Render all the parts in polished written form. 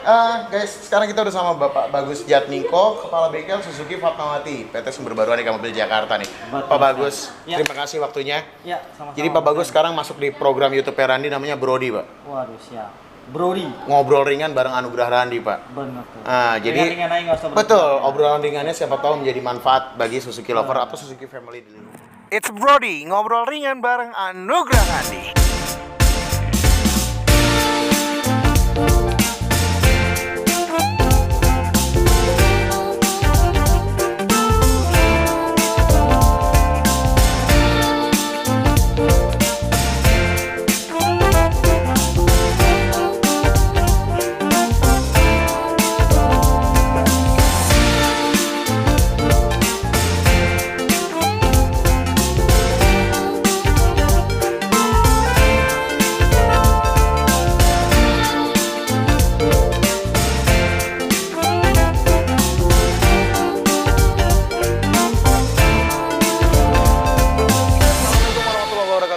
Guys, sekarang kita udah sama Bapak Bagus Jatmiko, Kepala Bengkel Suzuki Fatmawati, PT Sumber Baru Aneka Mobil Jakarta nih. Betul, Pak Bagus, ya. terima kasih waktunya. Ya, sama-sama. Jadi Pak Bagus sekarang masuk di program YouTube Randi namanya Brody, Pak. Waduh, siap. Brody. Ngobrol ringan bareng Anugrah Randi, Pak. Benar tuh. Jadi ringan-ringan aja nggak usah berat. betul, obrolan ringannya siapa tahu menjadi manfaat bagi Suzuki lover atau Suzuki family dulu. It's Brody, ngobrol ringan bareng Anugrah Randi.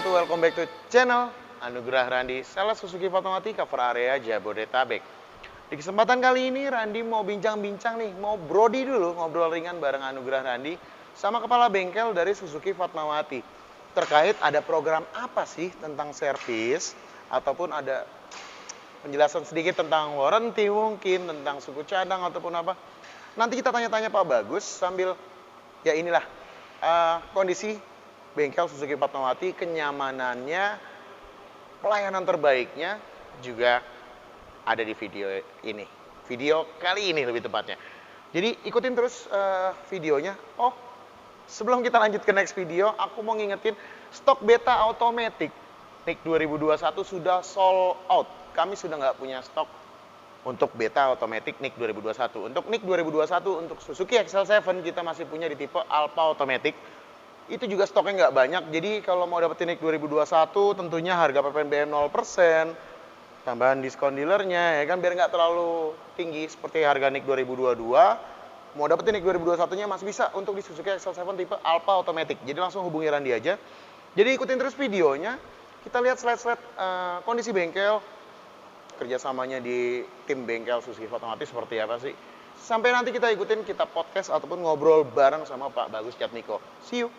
Welcome back to channel Anugrah Randi, sales Suzuki Fatmawati, cover area Jabodetabek. Di kesempatan kali ini Randi mau bincang-bincang nih, mau Brody dulu, ngobrol ringan bareng Anugrah Randi sama kepala bengkel dari Suzuki Fatmawati. Terkait ada program apa sih tentang servis, ataupun ada penjelasan sedikit tentang warranty mungkin, tentang suku cadang ataupun apa. Nanti kita tanya-tanya Pak Bagus sambil, ya inilah kondisi bengkel Suzuki Fatmawati, kenyamanannya, pelayanan terbaiknya juga ada di video ini. Video kali ini lebih tepatnya. Jadi ikutin terus videonya. Oh, sebelum kita lanjut ke next video, aku mau ngingetin stok beta automatic NIK 2021 sudah sold out. Kami sudah nggak punya stok untuk beta automatic NIK 2021. Untuk NIK 2021 untuk Suzuki XL7 kita masih punya di tipe Alpha Automatic. Itu juga stoknya nggak banyak, jadi kalau mau dapetin NIK 2021 tentunya harga PPNBM 0%, tambahan diskon dealernya ya kan, biar nggak terlalu tinggi seperti harga NIK 2022. Mau dapetin NIK 2021 nya masih bisa untuk di Suzuki XL7 tipe Alpha Automatic, jadi langsung hubungi Randi aja. Jadi ikutin terus videonya, kita lihat slide-slide kondisi bengkel, kerjasamanya di tim bengkel Suzuki Fatmawati seperti apa sih. Sampai nanti kita ikutin, kita podcast ataupun ngobrol bareng sama Pak Bagus Jatmiko. See you!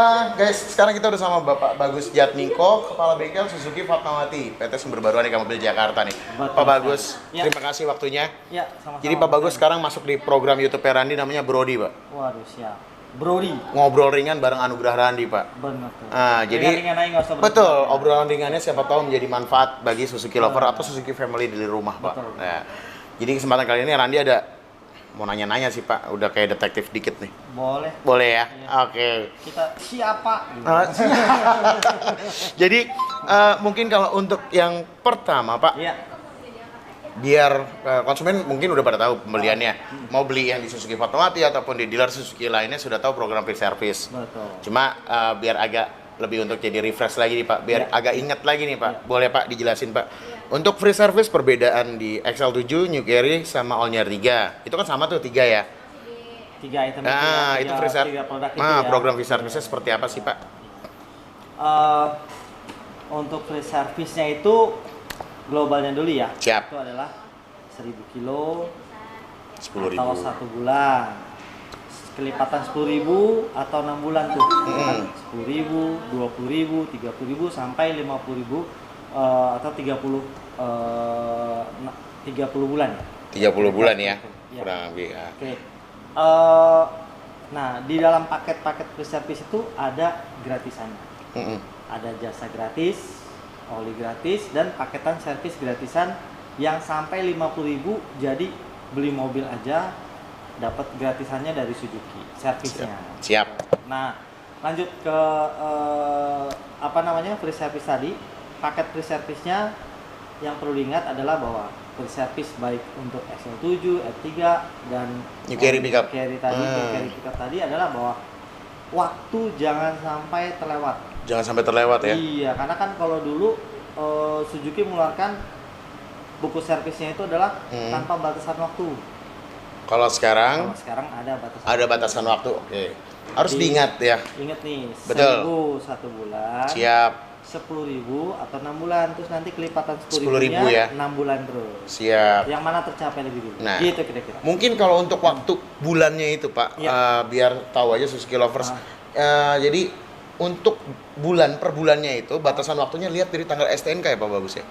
Guys, sekarang kita udah sama Bapak Bagus Jatmiko, Kepala Bengkel Suzuki Fatmawati, PT Sumber Baru Aneka Mobil Jakarta nih. Betul, Pak Bagus, ya. terima kasih waktunya. Ya, sama-sama. Jadi Pak Bagus sekarang masuk di program YouTube Randi namanya Brody, Pak. Waduh, siap. Brody. Ngobrol ringan bareng Anugrah Randi, Pak. Benar tuh. Jadi Ringan-ringan aja, nggak usah berat. betul, obrolan ringannya siapa tahu menjadi manfaat bagi Suzuki lover atau Suzuki family di rumah, Pak. Betul. Nah, jadi kesempatan kali ini Randi ada mau nanya-nanya sih, Pak. Udah kayak detektif dikit nih. Boleh. Boleh ya? Iya. Oke. Kita siapa? Jadi mungkin kalau untuk yang pertama, Pak, Iya. biar konsumen mungkin udah pada tahu pembeliannya. Mau beli yang di Suzuki Fatmawati ataupun di dealer Suzuki lainnya sudah tahu program free service. Betul. Cuma biar agak lebih untuk jadi refresh lagi nih, Pak. Biar Ya. agak ingat lagi nih, Pak. Ya. Boleh, Pak, dijelasin, Pak. Untuk free service perbedaan di XL7, New Carry sama All-New 3. Itu kan sama tuh 3 ya. 3 item Nah, itu free service. tiga produk itu Nah, ya. program free service-nya seperti apa sih, Pak? Untuk free service-nya itu globalnya dulu ya. Siap. Itu adalah 1000 kilo 10.000. atau 1 bulan. Kelipatan 10.000 atau 6 bulan tuh. 10.000, 20.000, 30.000 sampai 50.000 atau 30 bulan ya. 30 bulan ya. Ya. Kurang lebih. Ya. Oke. Nah, di dalam paket-paket free service itu ada gratisannya. Ada jasa gratis, oli gratis, dan paketan servis gratisan yang sampai 50.000. Jadi beli mobil aja dapat gratisannya dari Suzuki servisnya. Siap. Nah, lanjut ke free service tadi. Paket free service-nya yang perlu diingat adalah bahwa free service baik untuk XL7, F3 dan New Carry pickup. New Carry pickup tadi adalah bahwa waktu jangan sampai terlewat. Jangan sampai terlewat ya. Iya, karena kan kalau dulu Suzuki mengeluarkan buku servisnya itu adalah tanpa batasan waktu. Kalau sekarang Ada batasan. batasan waktu. Oke. Harus diingat ya. Ingat nih, Betul. 1.000 1 bulan. Siap. 10.000 atau 6 bulan, terus nanti kelipatan 10.000 10.000 ya. 6 bulan terus. Siap. Yang mana tercapai lebih dulu? Nah, gitu kira-kira. Mungkin kalau untuk waktu bulannya itu, Pak, Iya. biar tahu aja Suzuki lovers. Jadi untuk bulan per bulannya itu batasan waktunya lihat dari tanggal STNK ya, Pak Bagus ya.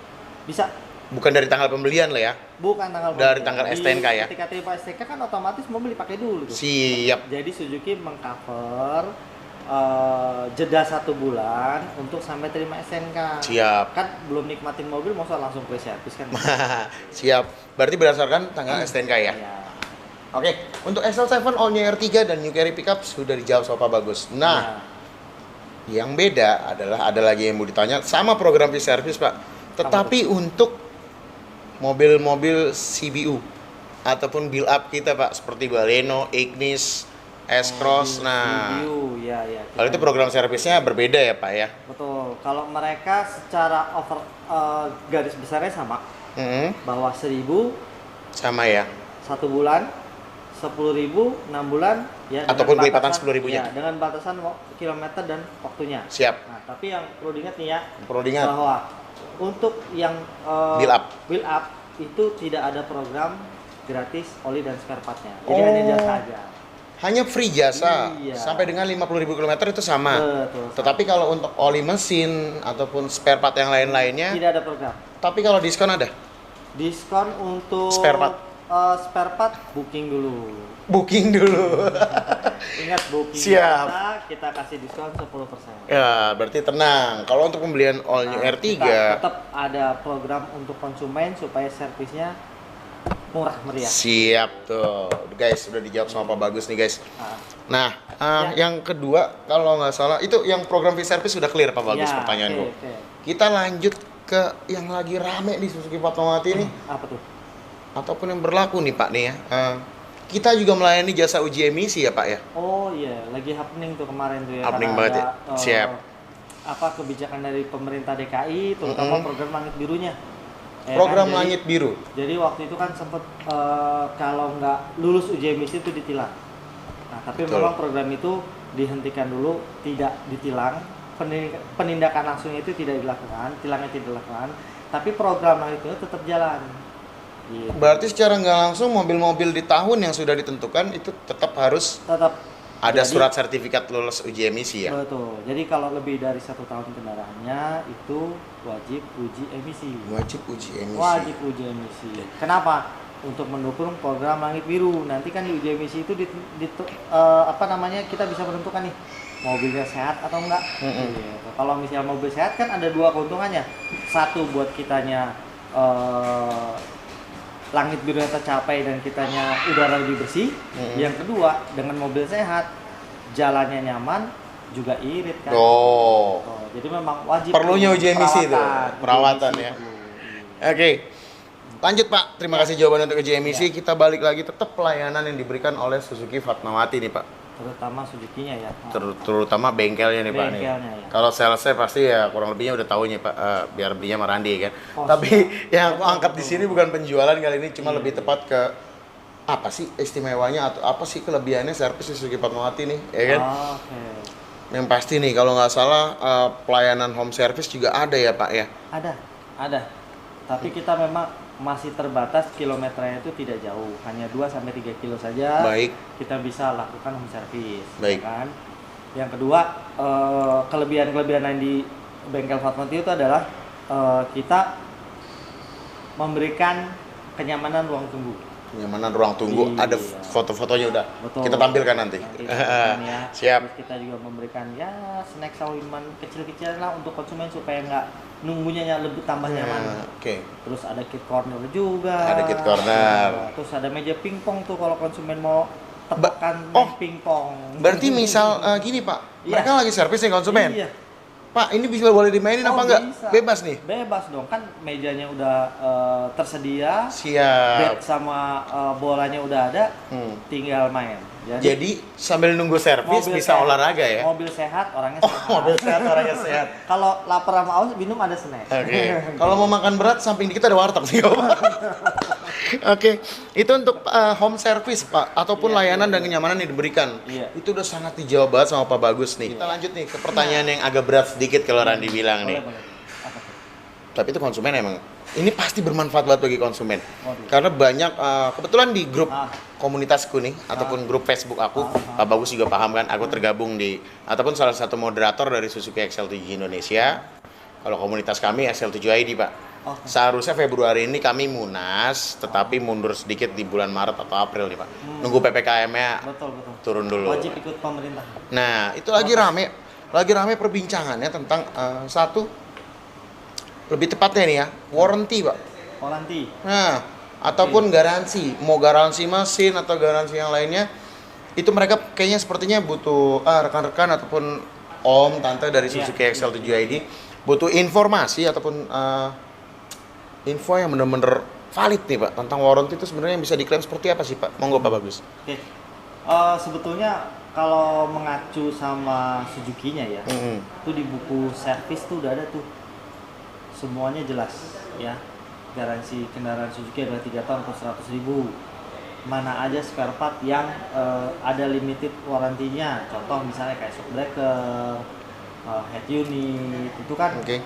Bisa. Bukan dari tanggal pembelian lah ya. Bukan tanggal Dari pembelian. tanggal STNK ya. Ketika terima STNK kan otomatis mobil dipakai dulu tuh. Siap. Jadi Suzuki mengcover jeda 1 bulan untuk sampai terima STNK. Siap. Kan belum nikmatin mobil, masa langsung free service kan? Siap. Berarti berdasarkan tanggal STNK ya. Iya. Oke, untuk XL7 All-New R3 dan New Carry Pickup sudah dijawab sama Pak Bagus. Nah, yang beda adalah ada lagi yang mau ditanya sama program free service, Pak. Tetapi untuk mobil-mobil CBU ataupun build up kita, Pak, seperti Baleno, Ignis, S-Cross. Nah, ya. kalau itu program servisnya berbeda ya, Pak ya. Betul. Kalau mereka secara garis besarnya sama, bahwa 1.000 Sama ya. 1 bulan, 10.000 6 bulan, ya. Ataupun dengan kelipatan batasan- 10.000-nya. Ya, dengan batasan kilometer dan waktunya. Siap. Nah, tapi yang perlu diingat nih ya, Perlu diingat. bahwa untuk yang Build up. itu tidak ada program gratis oli dan spare part-nya. Jadi hanya jasa aja. Hanya free jasa. Iya. Sampai dengan 50.000 km itu sama. Betul. Tetapi kalau untuk oli mesin ataupun spare part yang lain-lainnya, Tidak ada program. tapi kalau diskon ada. Diskon untuk Spare part. Spare part booking dulu. Booking dulu. Ingat booking Siap. kita kasih diskon 10%. Ya, berarti tenang. Kalau untuk pembelian All New R3, Kita tetap ada program untuk konsumen supaya servisnya murah meriah. siap tuh. Guys, sudah dijawab sama Pak Bagus nih, guys. Nah, Nah, yang kedua, kalau nggak salah, itu yang program free service sudah clear, Pak Bagus, ya, pertanyaanku. oke. Kita lanjut ke yang lagi rame di Suzuki Fatmawati nih, Apa tuh? ataupun yang berlaku nih, Pak, nih ya. Kita juga melayani jasa uji emisi ya, Pak ya? Oh iya, lagi happening tuh kemarin tuh ya. Happening karena banget ya. ada, Siap. Kebijakan dari pemerintah DKI, terutama program langit birunya. Ya Program kan? langit biru. Jadi waktu itu kan sempat kalau nggak lulus uji emisi itu ditilang. Nah, tapi Betul. memang program itu dihentikan dulu, tidak ditilang. Penindakan langsungnya itu tidak dilakukan, tilangnya tidak dilakukan. Tapi program langit biru tetap jalan. Gitu. Berarti secara nggak langsung mobil-mobil di tahun yang sudah ditentukan itu tetap harus Tetap Ada Jadi, surat sertifikat lulus uji emisi ya? betul. Jadi kalau lebih dari 1 tahun kendaraannya itu wajib uji emisi. Wajib uji emisi. Wajib uji emisi. Kenapa? Untuk mendukung program Langit Biru. Nanti kan di uji emisi itu kita bisa menentukan nih mobilnya sehat atau enggak. Gitu. Kalau misalnya mobil sehat kan ada 2 keuntungannya. Satu buat kitanya langit biru yang tercapai dan kitanya udara lebih bersih. Yang kedua, dengan mobil sehat, jalannya nyaman, juga irit kan. Jadi memang wajib. Perlunya uji emisi itu, perawatan ya. Oke. Lanjut Pak, terima kasih jawaban untuk uji emisi. Kita balik lagi, tetap pelayanan yang diberikan oleh Suzuki Fatmawati nih Pak. Terutama Suzuki-nya ya. Terutama bengkelnya nih Pak nih. Ya. Kalau salesnya pasti ya kurang lebihnya udah tahu nih Pak, biar belinya sama Randi kan. Tapi yang aku angkat di sini bukan penjualan kali ini, cuma lebih tepat ke apa sih istimewanya atau apa sih kelebihannya servis Suzuki Fatmawati nih, ya kan? Yang pasti nih kalau nggak salah pelayanan home service juga ada ya Pak ya? Ada. Tapi kita memang masih terbatas, kilometernya itu tidak jauh, hanya 2-3 kilo saja. Baik. Kita bisa lakukan home service. Baik. Kan? Yang kedua, kelebihan-kelebihan lain di bengkel Fatmawati itu adalah kita memberikan kenyamanan ruang tunggu. Kenyamanan ruang tunggu, ada foto-fotonya udah. Betul. Kita tampilkan nanti. Ya. Siap. Terus kita juga memberikan ya snack sawiman kecil-kecilan lah untuk konsumen supaya nggak nunggunya lebih tambah nyaman. Oke. Terus ada kit corner juga. Ada kit corner. Terus ada meja pingpong tuh kalau konsumen mau tebakan pingpong. Berarti misal gini Pak, mereka lagi servis nih konsumen. Iya. Pak, ini bisa boleh dimainin apa enggak? Bisa. Bebas nih? Bebas dong, kan mejanya udah tersedia. Siap. Bed sama bolanya udah ada, tinggal main. Jadi sambil nunggu servis bisa sehat, olahraga ya? Mobil sehat, orangnya sehat. Mobil sehat, orangnya sehat. Kalau lapar sama haus, minum ada snack. Oke. Kalau mau makan berat, samping dikit ada warteg sih. Oke, itu untuk home service Pak, ataupun layanan dan kenyamanan yang diberikan. Itu udah sangat dijawab banget sama Pak Bagus nih. Kita lanjut nih ke pertanyaan yang agak berat sedikit kalau Randi bilang nih. Tapi itu konsumen emang, ini pasti bermanfaat banget bagi konsumen. Karena banyak, kebetulan di grup komunitasku nih, ataupun grup Facebook aku, Pak Bagus juga paham kan, aku tergabung di, ataupun salah satu moderator dari Suzuki XL7 Indonesia. Kalau komunitas kami XL7ID Pak. Seharusnya Februari ini kami munas, tetapi mundur sedikit di bulan Maret atau April nih Pak. Nunggu PPKM-nya turun dulu. Wajib ikut pemerintah. Nah, itu lagi rame perbincangannya tentang satu, lebih tepatnya nih ya, warranty Pak. Warranty. Nah, ataupun garansi, mau garansi mesin atau garansi yang lainnya, itu mereka kayaknya sepertinya butuh rekan-rekan ataupun om, tante dari Suzuki XL7ID butuh informasi ataupun info yang benar-benar valid nih Pak tentang warranty itu sebenarnya yang bisa diklaim seperti apa sih Pak? Monggo Pak Bagus. Oke. Sebetulnya kalau mengacu sama Suzuki-nya ya, itu di buku servis tuh udah ada tuh semuanya jelas ya. Garansi kendaraan Suzuki adalah 3 tahun atau 100.000. Mana aja spare part yang ada limited warrantinya. Contoh misalnya kayak shock breaker, head unit itu kan 20.000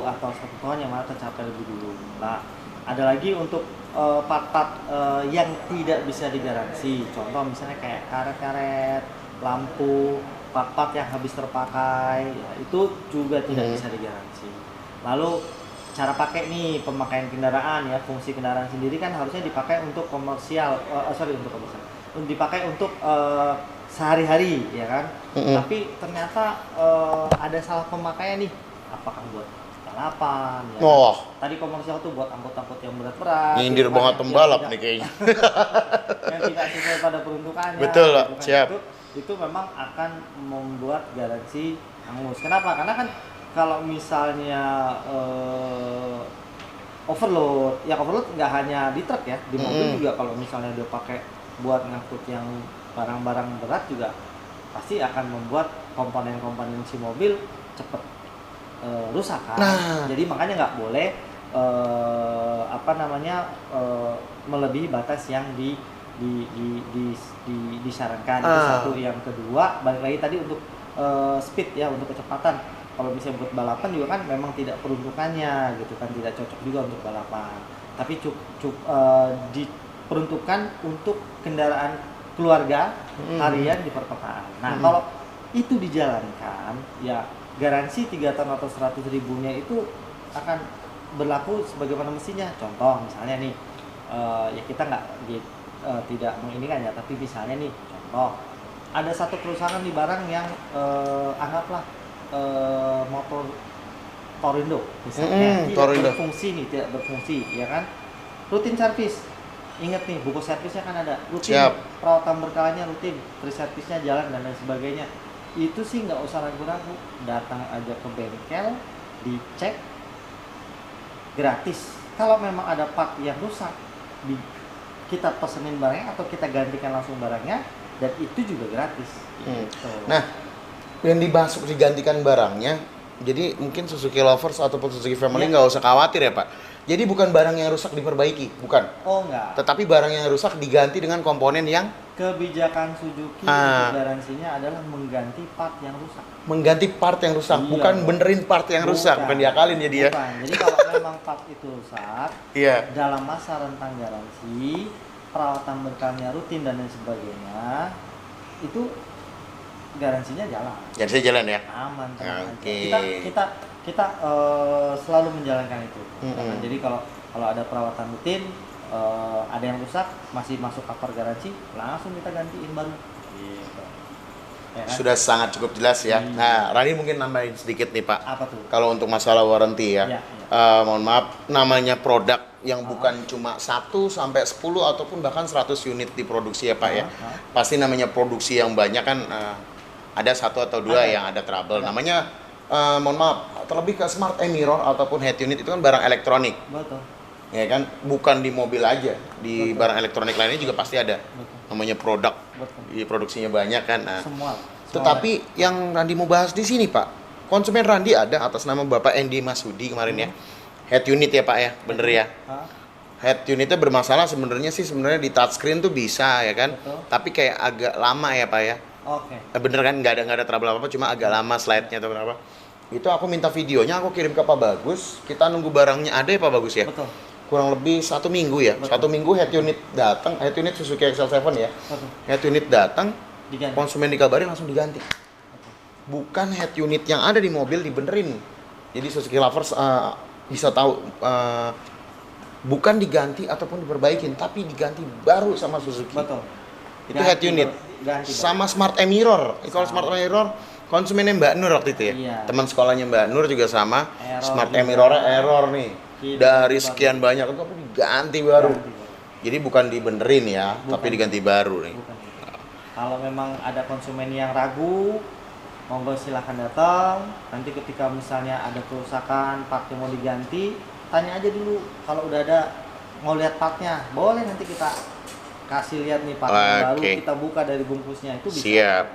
atau 1 tahun yang mana tercapai lebih dulu. Nah, ada lagi untuk part-part yang tidak bisa digaransi. Contoh misalnya kayak karet-karet, lampu, part-part yang habis terpakai, ya, itu juga tidak bisa digaransi. Lalu cara pakai nih, pemakaian kendaraan ya, fungsi kendaraan sendiri kan harusnya dipakai untuk komersial, untuk dipakai untuk sehari-hari ya kan. Tapi ternyata ada salah pemakaian nih, apakah buat balapan ya. Tadi komersial tuh buat angkut-angkut yang berat-berat. Nyindir banget pembalap nih kayaknya. Yang tidak sesuai pada peruntukannya. Betul lah, gitu kan. siap. Itu memang akan membuat garansi hangus. Kenapa? Karena kan kalau misalnya overload, ya overload nggak hanya di truk ya, di mobil juga kalau misalnya dia pakai buat ngangkut yang barang-barang berat juga pasti akan membuat komponen-komponen si mobil cepet rusak kan. Jadi makanya nggak boleh melebihi batas yang disarankan. Itu satu. Yang kedua, balik lagi tadi untuk speed ya, untuk kecepatan. Kalau misalnya buat balapan juga kan memang tidak peruntukannya gitu kan, tidak cocok juga untuk balapan. Tapi diperuntukkan untuk kendaraan keluarga harian di perkotaan. Nah, kalau itu dijalankan, ya garansi 3 tahun atau 100 ribunya itu akan berlaku sebagaimana mestinya. Contoh misalnya nih, ya kita nggak tidak menginginkan ya, tapi misalnya nih contoh ada satu kerusakan di barang yang anggaplah motor Torindo misalnya tidak berfungsi ya kan, rutin servis. Ingat nih, buku servisnya kan ada rutin. Perawatan berkalanya rutin, free servisnya jalan dan lain sebagainya. Itu sih nggak usah ragu-ragu, datang aja ke bengkel, dicek gratis. Kalau memang ada part yang rusak, kita pesenin barangnya atau kita gantikan langsung barangnya, dan itu juga gratis. Gitu. Nah, yang dibahas digantikan barangnya, jadi mungkin Suzuki Lovers ataupun Suzuki Family nggak usah khawatir ya Pak. Jadi bukan barang yang rusak diperbaiki, bukan. Oh enggak. Tetapi barang yang rusak diganti dengan komponen yang kebijakan Suzuki untuk garansinya adalah mengganti part yang rusak. Mengganti part yang rusak, bukan benerin part yang rusak, bukan diakalin ya dia. Jadi kalau memang part itu rusak, dalam masa rentang garansi, perawatan berkalnya rutin dan lain sebagainya, itu garansinya jalan. Garansinya jalan ya? Aman, tenang aja. Kita selalu menjalankan itu. Jadi kalau ada perawatan rutin, ada yang rusak, masih masuk cover garansi, langsung kita gantiin baru. Gitu. Ya kan? Sudah sangat cukup jelas ya. Nah, Rani mungkin nambahin sedikit nih Pak. Apa tuh? Kalau untuk masalah warranty ya. Mohon maaf, namanya produk yang bukan cuma 1 sampai 10 ataupun bahkan 100 unit diproduksi ya Pak ya. Pasti namanya produksi yang banyak kan ada 1 atau 2 yang ada trouble. Namanya mohon maaf, terlebih ke smart mirror ataupun head unit itu kan barang elektronik. Betul. Ya kan, bukan di mobil aja, di barang elektronik lainnya juga pasti ada. Namanya produk. Di produksinya banyak kan. Nah, semua. Tetapi yang Randi mau bahas di sini Pak, konsumen Randi ada atas nama Bapak Endi Masudi kemarin ya. Head unit ya Pak ya, bener ya. Head unitnya bermasalah sebenarnya di touchscreen tuh bisa ya kan. Tapi kayak agak lama ya Pak ya. Bener kan, nggak ada trouble apa-apa, cuma agak lama slide-nya atau berapa. Itu aku minta videonya, aku kirim ke Pak Bagus. Kita nunggu barangnya ada ya Pak Bagus ya. Betul. Kurang lebih 1 minggu ya. 1 minggu head unit datang, head unit Suzuki XL7 ya. Head unit datang, konsumen dikabarin langsung diganti. Bukan head unit yang ada di mobil dibenerin. Jadi Suzuki Lovers bisa tahu bukan diganti ataupun diperbaikin, tapi diganti baru sama Suzuki. Betul. Itu head unit. Sama smart mirror. Kalau smart mirror konsumennya Mbak Nur waktu itu ya. Teman sekolahnya Mbak Nur juga sama. Smart mirror error nih. Dari sekian banyak itu aku diganti baru. Jadi bukan dibenerin ya, tapi diganti baru nih. Kalau memang ada konsumen yang ragu, monggo silahkan datang. Nanti ketika misalnya ada kerusakan, partnya mau diganti, tanya aja dulu. Kalau udah ada mau lihat partnya, boleh nanti kita kasih lihat nih part baru, kita buka dari bungkusnya, itu bisa. Siap.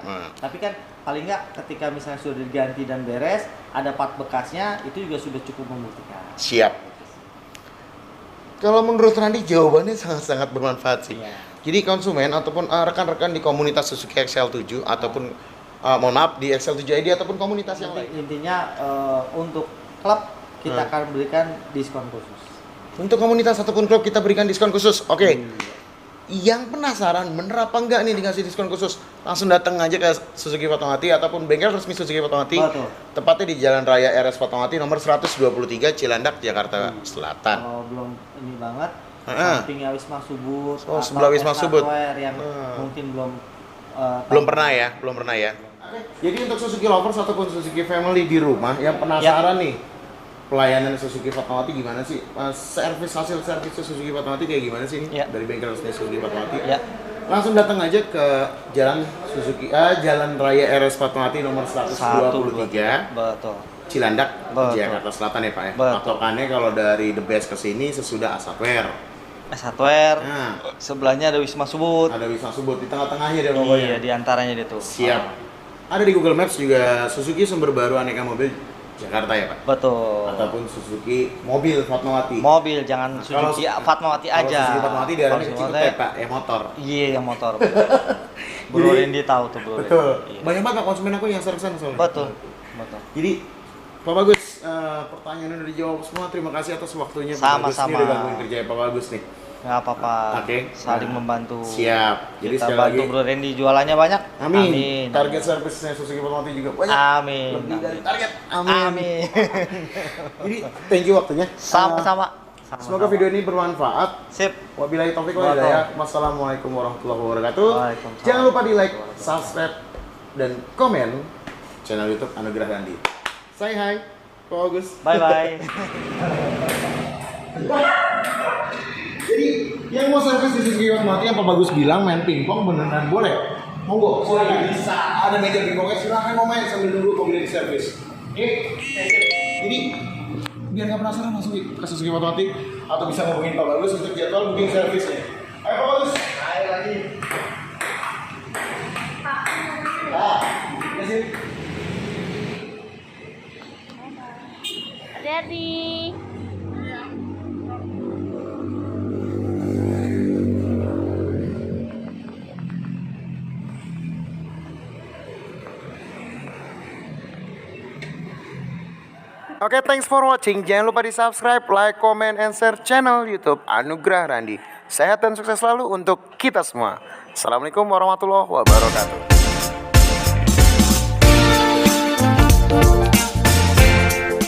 Tapi kan paling nggak ketika misalnya sudah diganti dan beres, ada part bekasnya, itu juga sudah cukup membuktikan. Siap. Kalau menurut Randi jawabannya sangat-sangat bermanfaat sih. Jadi konsumen ataupun rekan-rekan di komunitas Suzuki XL7 ataupun mohon maaf di XL7 ID ataupun komunitas yang lain. Intinya untuk klub kita akan berikan diskon khusus. Untuk komunitas ataupun klub kita berikan diskon khusus. Oke. Yang penasaran bener apa enggak nih dikasih diskon khusus, langsung datang aja ke Suzuki Fatmawati ataupun bengkel resmi Suzuki Fatmawati. Tepatnya di Jalan Raya RS Fatmawati nomor 123 Cilandak, Jakarta Selatan. Kalau belum ini banget, sampingnya Wisma Subud. Sebelah Wisma Subud. Yang mungkin belum pernah ya. Jadi untuk Suzuki Lovers ataupun Suzuki Family di rumah yang penasaran nih, pelayanan Suzuki Fatmawati gimana sih? Hasil servis Suzuki Fatmawati kayak gimana sih ini? Dari bengkel resmi Suzuki Fatmawati. Langsung datang aja ke Jalan Raya RS Fatmawati nomor 123. Betul. Cilandak, Jakarta Selatan ya Pak ya. Patokannya kalau dari The Best ke sini sesudah Asatware. Sebelahnya ada Wisma Subud. Ada Wisma Subud di tengah-tengahnya deh pokoknya. Iya, di antaranya itu. Siap. Ada di Google Maps juga Suzuki Sumber Baru Aneka Mobil Jakarta ya Pak? Betul. Ataupun Suzuki mobil Fatmawati. Mobil, jangan Suzuki Fatmawati aja. Kalau Suzuki Fatmawati daerahnya kecil Pak, motor. Iya, yang motor. Bro Randy tahu tuh Bro. Betul. Banyak banget konsumen aku yang sering sana soalnya. Betul. Jadi Pak Bagus, pertanyaan udah dijawab semua. Terima kasih atas waktunya Pak Bagus. Sama-sama. Ini udah gangguin kerja Pak Bagus nih. Nggak apa-apa. Oke. Saling membantu. Siap. Jadi Kita sekali bantu lagi. Bro Randy jualannya banyak. Amin. Target servisnya Suzuki Fatmawati juga banyak. Amin. Lebih dari target. Amin. Amin. Jadi thank you waktunya. Sama-sama. Semoga video ini bermanfaat. Sip. Wabillahi taufiq wal hidayah. Wassalamualaikum warahmatullahi wabarakatuh. Waalaikumsalam. Jangan lupa di like, subscribe, dan komen channel YouTube Anugerah Randi. Say hi, Pak Agus. Bye bye. Jadi yang mau servis di Suzuki Fatmawati yang Pak Bagus bilang main pingpong beneran boleh. Monggo. Oh iya bisa. Ada meja pingpongnya, silakan mau main sambil nunggu mobilnya di servis. Jadi biar nggak penasaran langsung ke Suzuki Fatmawati atau bisa ngomongin Pak Bagus untuk jadwal booking servisnya. Ayo Pak Bagus. Ayo lagi. Sini. Hati-hati. Oke, thanks for watching. Jangan lupa di subscribe, like, comment, and share channel YouTube Anugerah Randi. Sehat dan sukses selalu untuk kita semua. Assalamualaikum warahmatullahi wabarakatuh.